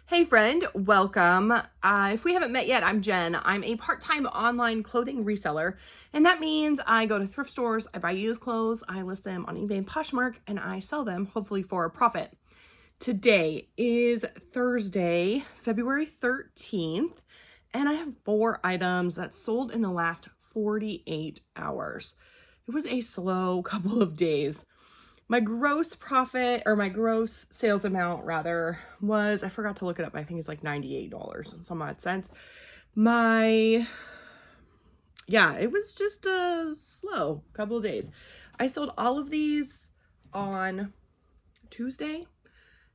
Hey friend, welcome. If we haven't met yet, I'm Jen. I'm a part-time online clothing reseller, and that means I go to thrift stores, I buy used clothes, I list them on eBay and Poshmark, and I sell them, hopefully for a profit. Today is Thursday, February 13th, and I have 4 items that sold in the last 48 hours. It was a slow couple of days. My gross profit, or my gross sales amount rather, was, I forgot to look it up, I think it's like $98 and some odd cents. It was just a slow couple of days. I sold all of these on Tuesday.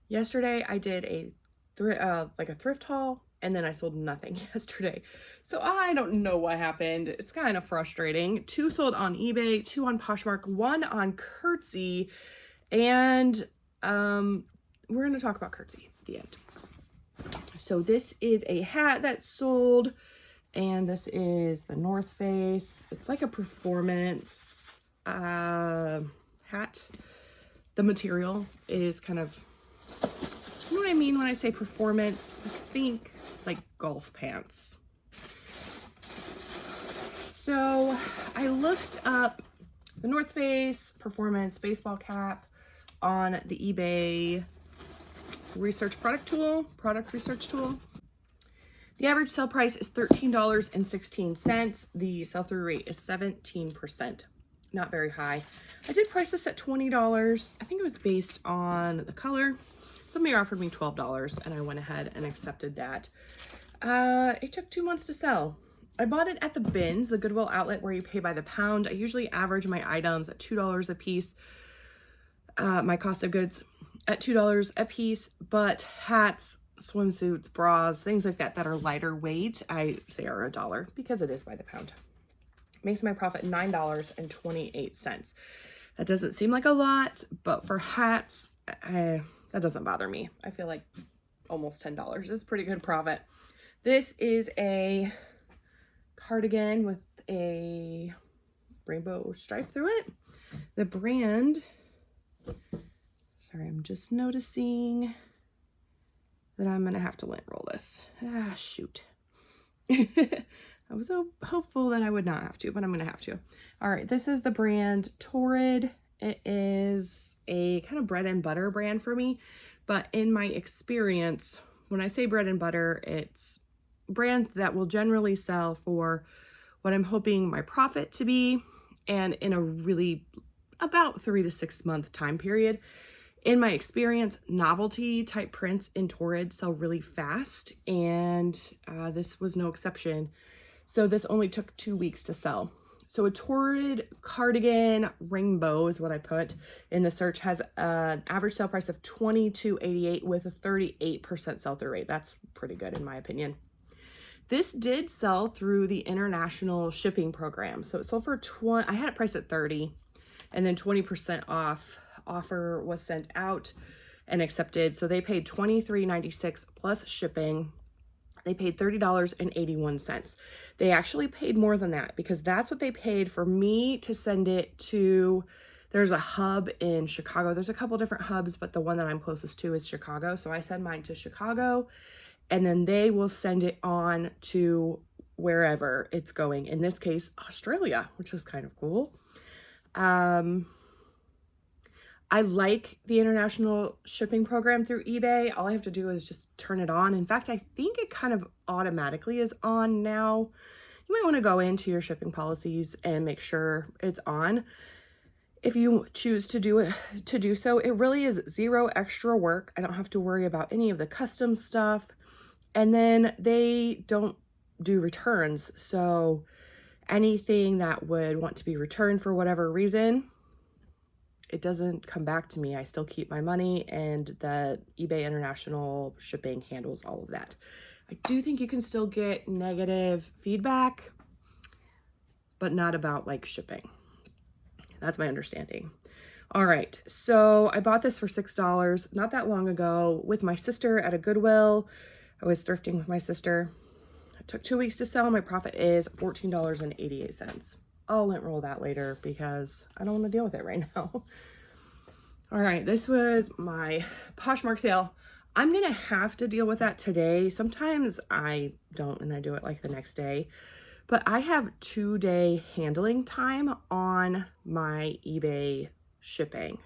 Yesterday I did a thrift haul, and then I sold nothing yesterday. So I don't know what happened. It's kind of frustrating. 2 sold on eBay, 2 on Poshmark, 1 on Curtsy, and we're going to talk about Curtsy at the end. So this is a hat that sold, and this is the North Face. It's like a performance hat. The material is kind of, you know what I mean when I say performance? I think like golf pants. So I looked up the North Face performance baseball cap on the eBay product research tool. The average sale price is $13.16. The sell-through rate is 17%. Not very high. I did price this at $20. I think it was based on the color. Somebody offered me $12, and I went ahead and accepted that. It took 2 months to sell. I bought it at the bins, the Goodwill outlet where you pay by the pound. I usually average my items at $2 a piece. My cost of goods at $2 a piece, but hats, swimsuits, bras, things like that are lighter weight, I say are $1 because it is by the pound. Makes my profit $9.28. That doesn't seem like a lot, but for hats, that doesn't bother me. I feel like almost $10 is pretty good profit. This is a cardigan with a rainbow stripe through it. The brand, sorry, I'm just noticing that I'm gonna have to lint roll this. Shoot. I was so hopeful that I would not have to, but I'm gonna have to. All right, this is the brand Torrid. It is a kind of bread and butter brand for me, but in my experience, when I say bread and butter, it's brands that will generally sell for what I'm hoping my profit to be, and in a really about 3 to 6 month time period. In my experience, novelty type prints in Torrid sell really fast, and this was no exception. So this only took 2 weeks to sell. So a Torrid cardigan rainbow is what I put in the search, has an average sale price of $22.88 with a 38% sell-through rate. That's pretty good in my opinion. This did sell through the international shipping program. So it sold for I had it priced at $30, and then 20% off offer was sent out and accepted. So they paid $23.96 plus shipping. They paid $30.81. They actually paid more than that because that's what they paid for me to send it to. There's a hub in Chicago. There's a couple different hubs, but the one that I'm closest to is Chicago. So I send mine to Chicago, and then they will send it on to wherever it's going. In this case, Australia, which is kind of cool. I like the international shipping program through eBay. All I have to do is just turn it on. In fact, I think it kind of automatically is on now. You might want to go into your shipping policies and make sure it's on. If you choose to do so, it really is 0 extra work. I don't have to worry about any of the custom stuff. And then they don't do returns. So anything that would want to be returned for whatever reason, it doesn't come back to me. I still keep my money, and the eBay international shipping handles all of that. I do think you can still get negative feedback, but not about like shipping. That's my understanding. All right, so I bought this for $6 not that long ago with my sister at a Goodwill. I was thrifting with my sister. It took 2 weeks to sell. My profit is $14.88. I'll lint roll that later because I don't want to deal with it right now. All right, this was my Poshmark sale. I'm going to have to deal with that today. Sometimes I don't, and I do it like the next day. But I have 2-day handling time on my eBay shipping.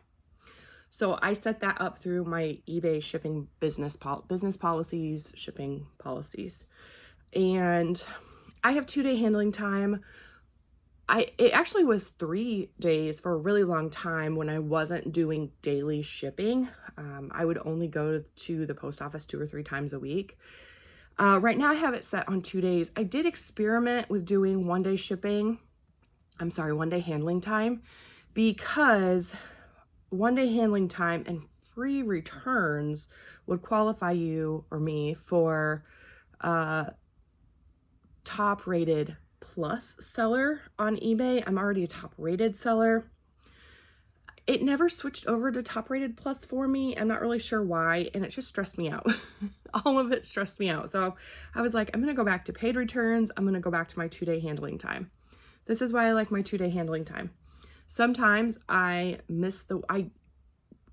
So I set that up through my eBay shipping business policies, shipping policies. And I have 2-day handling time. It actually was 3 days for a really long time when I wasn't doing daily shipping. I would only go to the post office 2 or 3 times a week. Right now I have it set on 2 days. I did experiment with doing 1-day shipping. 1-day handling time, because 1-day handling time and free returns would qualify you or me for top rated plus seller on eBay. I'm already a top rated seller. It never switched over to top rated plus for me. I'm not really sure why, and it just stressed me out. All of it stressed me out. So I was like, I'm going to go back to paid returns. I'm going to go back to my 2-day handling time. This is why I like my 2-day handling time. Sometimes I miss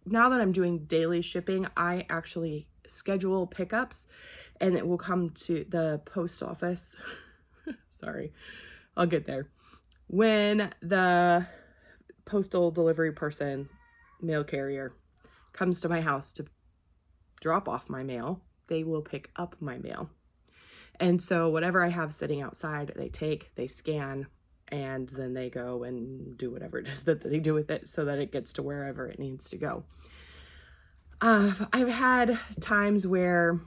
now that I'm doing daily shipping, I actually schedule pickups, and it will come to the post office. Sorry, I'll get there. When the postal delivery person, mail carrier, comes to my house to drop off my mail, they will pick up my mail. And so whatever I have sitting outside, they scan, and then they go and do whatever it is that they do with it so that it gets to wherever it needs to go. I've had times where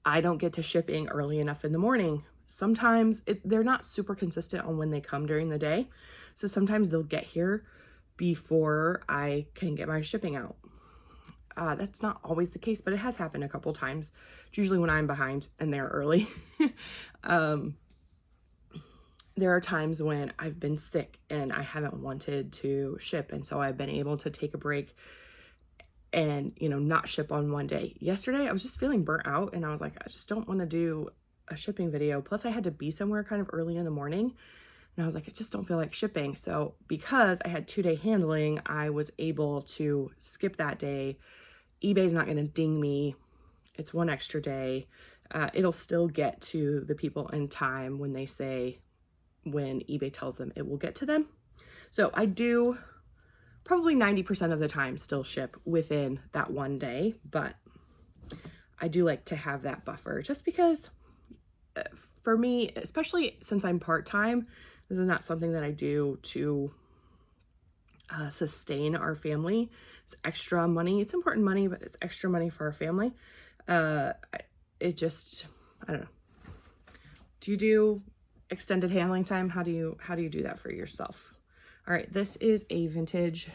I don't get to shipping early enough in the morning. Sometimes they're not super consistent on when they come during the day. So sometimes they'll get here before I can get my shipping out. That's not always the case, but it has happened a couple times. It's usually when I'm behind and they're early. There are times when I've been sick and I haven't wanted to ship, and so I've been able to take a break and, not ship on one day. Yesterday, I was just feeling burnt out, and I was like, I just don't want to do a shipping video. Plus, I had to be somewhere kind of early in the morning, and I was like, I just don't feel like shipping. So because I had 2-day handling, I was able to skip that day. eBay's not going to ding me. It's one extra day. It'll still get to the people in time when eBay tells them it will get to them. So I do probably 90% of the time still ship within that one day, but I do like to have that buffer just because for me, especially since I'm part-time, this is not something that I do to sustain our family. It's extra money. It's important money, but it's extra money for our family. I don't know. Do you do extended handling time? How do you do that for yourself? All right, this is a vintage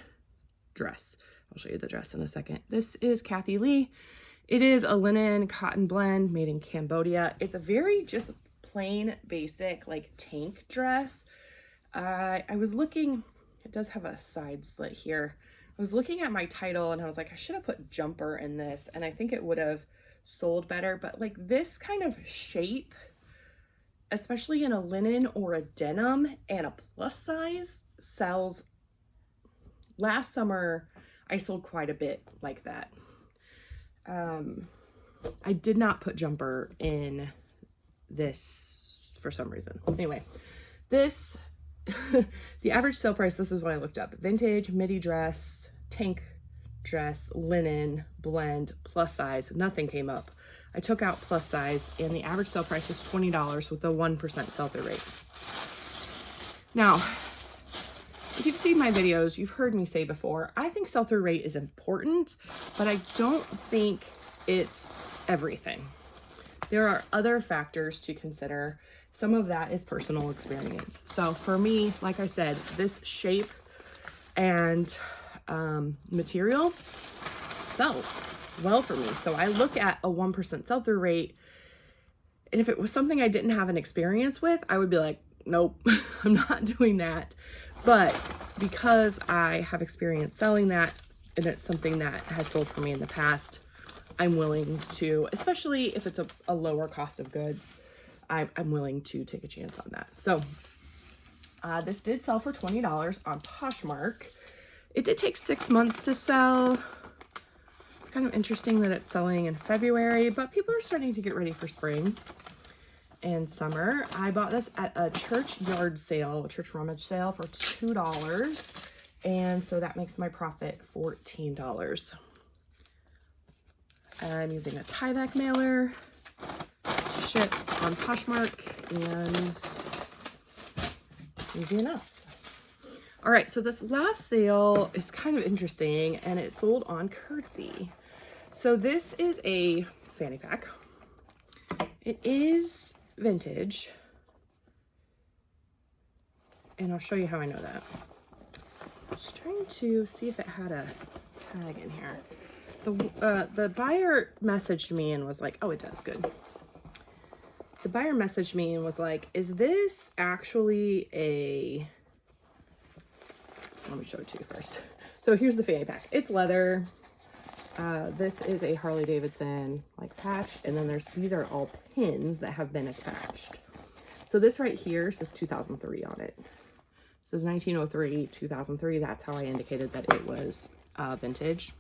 dress. I'll show you the dress in a second. This is Kathy Lee. It is a linen cotton blend made in Cambodia. It's a very just plain basic like tank dress. I was looking, it does have a side slit here. I was looking at my title and I was like, I should have put jumper in this, and I think it would have sold better, but like this kind of shape, especially in a linen or a denim and a plus size, sells. Last summer I sold quite a bit like that. I did not put jumper in this for some reason. Anyway, this the average sale price, this is what I looked up: vintage midi dress, tank dress, linen blend, plus size. Nothing came up. I took out plus size, and the average sale price was $20 with a 1% sell-through rate. Now, if you've seen my videos, you've heard me say before, I think sell-through rate is important, but I don't think it's everything. There are other factors to consider. Some of that is personal experience. So for me, like I said, this shape and material sells well for me. So I look at a 1% sell-through rate, and if it was something I didn't have an experience with, I would be like, nope, I'm not doing that. But because I have experience selling that, and it's something that has sold for me in the past, I'm willing to, especially if it's a lower cost of goods, I'm willing to take a chance on that. So this did sell for $20 on Poshmark. It did take 6 months to sell. It's kind of interesting that it's selling in February, but people are starting to get ready for spring and summer. I bought this at a church yard sale, a church rummage sale for $2. And so that makes my profit $14. I'm using a tie-back mailer to ship on Poshmark, and easy enough. All right, so this last sale is kind of interesting, and it sold on Curtsy. So this is a fanny pack. It is vintage, and I'll show you how I know that. I was trying to see if it had a tag in here. The buyer messaged me and was like, oh, it does, good. The buyer messaged me and was like, is this actually a... Let me show it to you first. So here's the fanny pack. It's leather. This is a Harley Davidson like patch, and then these are all pins that have been attached. So this right here says 2003 on it. It says 1903, 2003. That's how I indicated that it was vintage.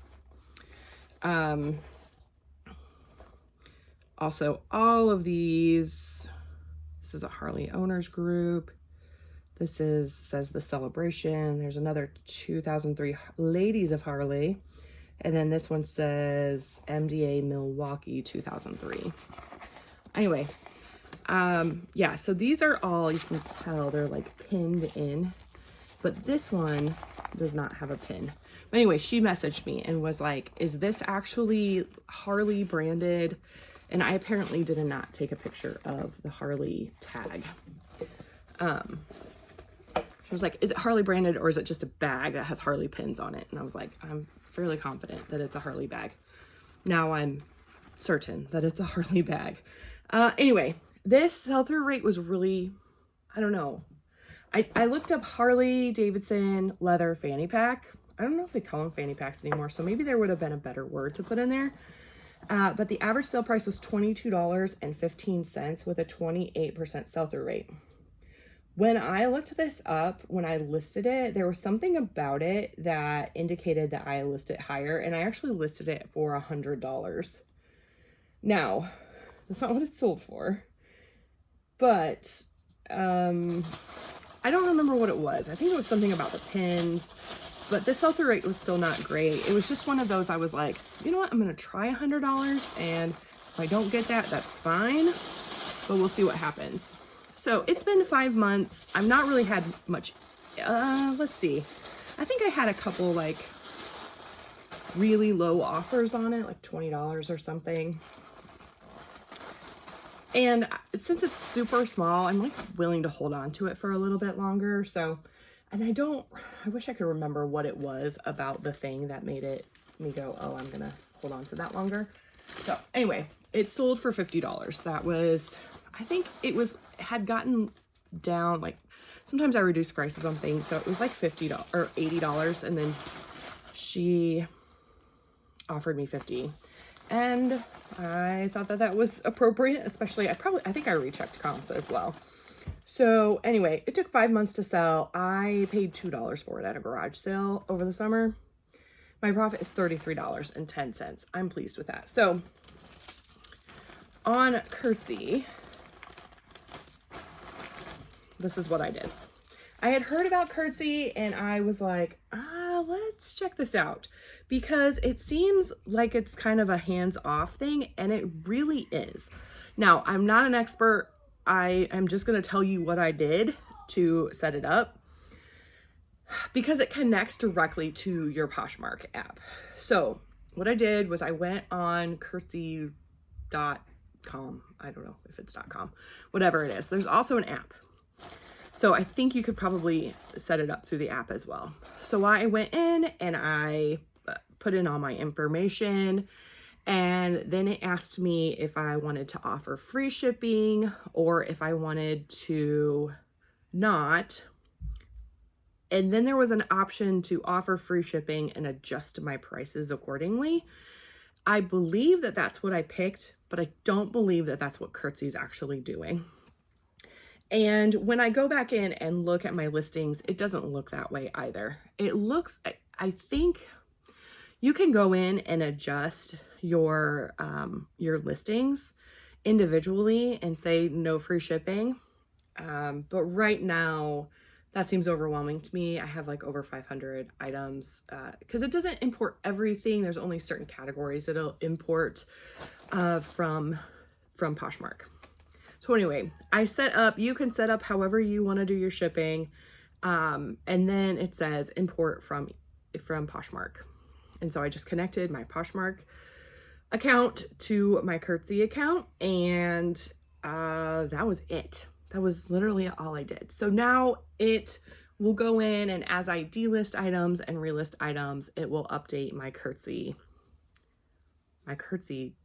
Also, all of these, this is a Harley owners group. This says the celebration. There's another 2003 Ladies of Harley. And then this one says MDA Milwaukee 2003. Anyway, yeah, so these are all, you can tell they're like pinned in, but this one does not have a pin. But anyway, she messaged me and was like, is this actually Harley branded? And I apparently did not take a picture of the Harley tag. She was like, is it Harley branded, or is it just a bag that has Harley pins on it? And I was like, I'm fairly confident that it's a Harley bag. Now I'm certain that it's a Harley bag. Anyway, this sell-through rate was really, I don't know. I looked up Harley Davidson leather fanny pack. I don't know if they call them fanny packs anymore, so maybe there would have been a better word to put in there. But the average sale price was $22.15 with a 28% sell-through rate. When I looked this up, when I listed it, there was something about it that indicated that I listed it higher, and I actually listed it for $100. Now, that's not what it sold for, but I don't remember what it was. I think it was something about the pins, but the sell-through rate was still not great. It was just one of those, I was like, you know what, I'm going to try $100, and if I don't get that, that's fine, but we'll see what happens. So it's been 5 months. I've not really had much, let's see. I think I had a couple like really low offers on it, like $20 or something. And since it's super small, I'm like willing to hold on to it for a little bit longer. So, and I wish I could remember what it was about the thing that made me go, oh, I'm gonna hold on to that longer. So anyway, it sold for $50. That was, I think it had gotten down, like sometimes I reduce prices on things. So it was like $50 or $80. And then she offered me $50. And I thought that was appropriate, especially I think I rechecked comps as well. So anyway, it took 5 months to sell. I paid $2 for it at a garage sale over the summer. My profit is $33.10. I'm pleased with that. So on Curtsy, this is what I did. I had heard about Curtsy and I was like, let's check this out, because it seems like it's kind of a hands-off thing, and it really is. Now, I'm not an expert. I am just going to tell you what I did to set it up, because it connects directly to your Poshmark app. So what I did was I went on curtsy.com. I don't know if it's .com, whatever it is. There's also an app. So I think you could probably set it up through the app as well. So I went in and I put in all my information, and then it asked me if I wanted to offer free shipping or if I wanted to not. And then there was an option to offer free shipping and adjust my prices accordingly. I believe that that's what I picked, but I don't believe that that's what Curtsy's actually doing. And when I go back in and look at my listings, it doesn't look that way either. It looks, I think You can go in and adjust your listings individually and say no free shipping. But right now, that seems overwhelming to me. I have like over 500 items because it doesn't import everything. There's only certain categories it'll import from Poshmark. So anyway, you can set up however you want to do your shipping. And then it says import from Poshmark. And so I just connected my Poshmark account to my Curtsy account, and that was it. That was literally all I did. So now it will go in, and as I delist items and relist items, it will update my Curtsy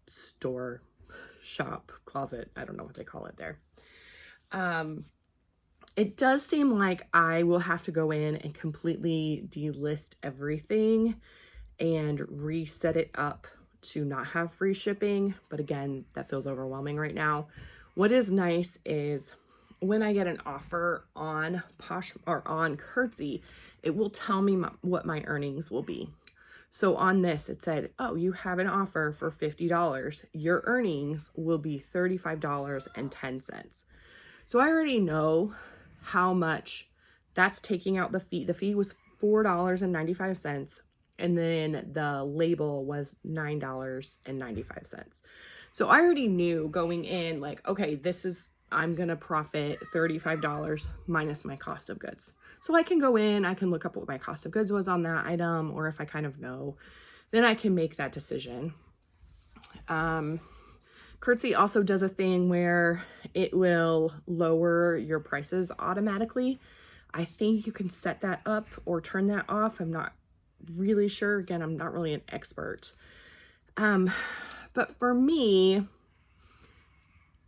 store, shop, closet. I don't know what they call it there. It does seem like I will have to go in and completely delist everything and reset it up to not have free shipping. But again, that feels overwhelming right now. What is nice is when I get an offer on on Curtsy, it will tell me what my earnings will be. So on this, it said, oh, you have an offer for $50. Your earnings will be $35.10. So I already know how much that's taking out the fee. The fee was $4.95. And then the label was $9.95. So I already knew going in, like, okay, I'm going to profit $35 minus my cost of goods. So I can go in, I can look up what my cost of goods was on that item, or if I kind of know, then I can make that decision. Curtsy also does a thing where it will lower your prices automatically. I think you can set that up or turn that off. I'm not really sure. Again, I'm not really an expert. But for me,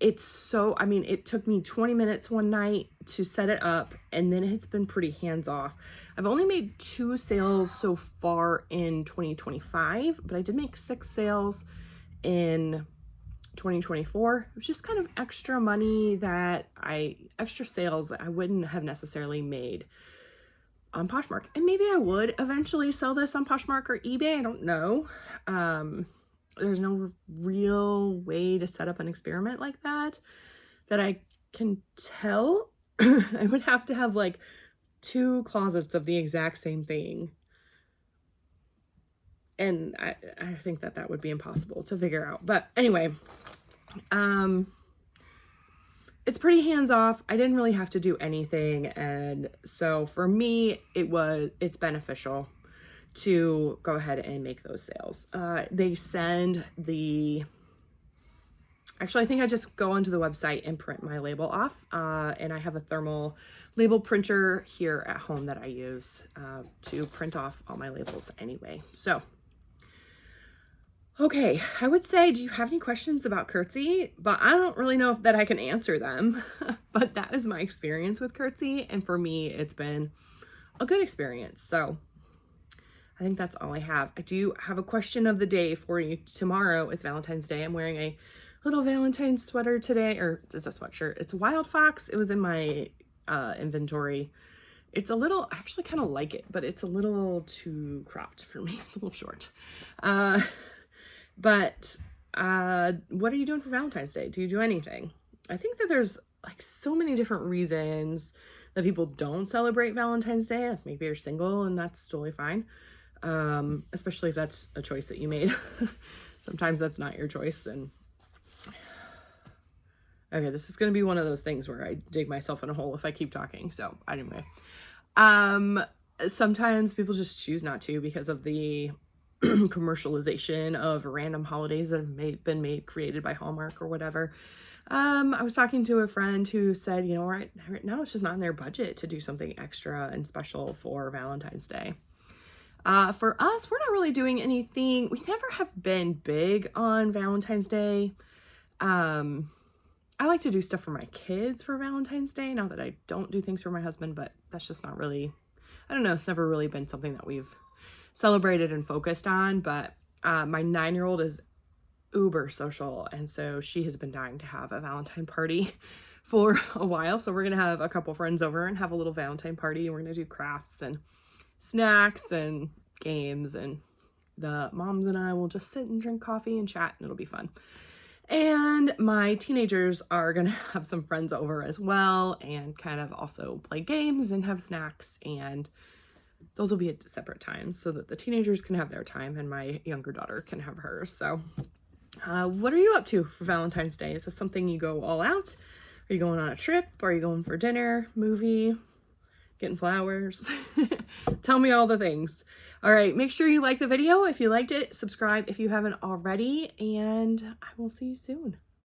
it took me 20 minutes one night to set it up, and then it's been pretty hands-off. I've only made 2 sales so far in 2025, but I did make 6 sales in 2024. It was just kind of extra sales that I wouldn't have necessarily made on Poshmark. And maybe I would eventually sell this on Poshmark or eBay. I don't know. There's no real way to set up an experiment like that I can tell. I would have to have like 2 closets of the exact same thing. And I think that would be impossible to figure out. But anyway, it's pretty hands-off. I didn't really have to do anything. And so for me, it's beneficial to go ahead and make those sales. They send actually, I think I just go onto the website and print my label off. And I have a thermal label printer here at home that I use to print off all my labels anyway. So, okay, I would say, do you have any questions about Curtsy? But I don't really know that I can answer them. But that is my experience with Curtsy. And for me, it's been a good experience. So I think that's all I have. I do have a question of the day for you. Tomorrow is Valentine's Day. I'm wearing a little Valentine sweater today, or it's a sweatshirt. It's a Wild Fox. It was in my inventory. It's a little, I actually kind of like it, but it's a little too cropped for me. It's a little short. But what are you doing for Valentine's Day? Do you do anything? I think that there's like so many different reasons that people don't celebrate Valentine's Day. Like maybe you're single and that's totally fine. Especially if that's a choice that you made. Sometimes that's not your choice. And okay, this is going to be one of those things where I dig myself in a hole if I keep talking. So anyway, sometimes people just choose not to because of the commercialization of random holidays that have been created by Hallmark or whatever. I was talking to a friend who said, you know, right now it's just not in their budget to do something extra and special for Valentine's Day. For us, we're not really doing anything. We never have been big on Valentine's Day. I like to do stuff for my kids for Valentine's Day. Not that I don't do things for my husband, but that's just not really, I don't know. It's never really been something that we've celebrated and focused on. But my 9-year-old is uber social, and so she has been dying to have a Valentine party for a while. So we're gonna have a couple friends over and have a little Valentine party, and we're gonna do crafts and snacks and games, and the moms and I will just sit and drink coffee and chat, and it'll be fun. And my teenagers are gonna have some friends over as well, and kind of also play games and have snacks, and those will be at separate times so that the teenagers can have their time and my younger daughter can have hers. So what are you up to for Valentine's Day? Is this something you go all out? Are you going on a trip? Are you going for dinner, movie, getting flowers? Tell me all the things. All right, make sure you like the video if you liked it. Subscribe if you haven't already, and I will see you soon.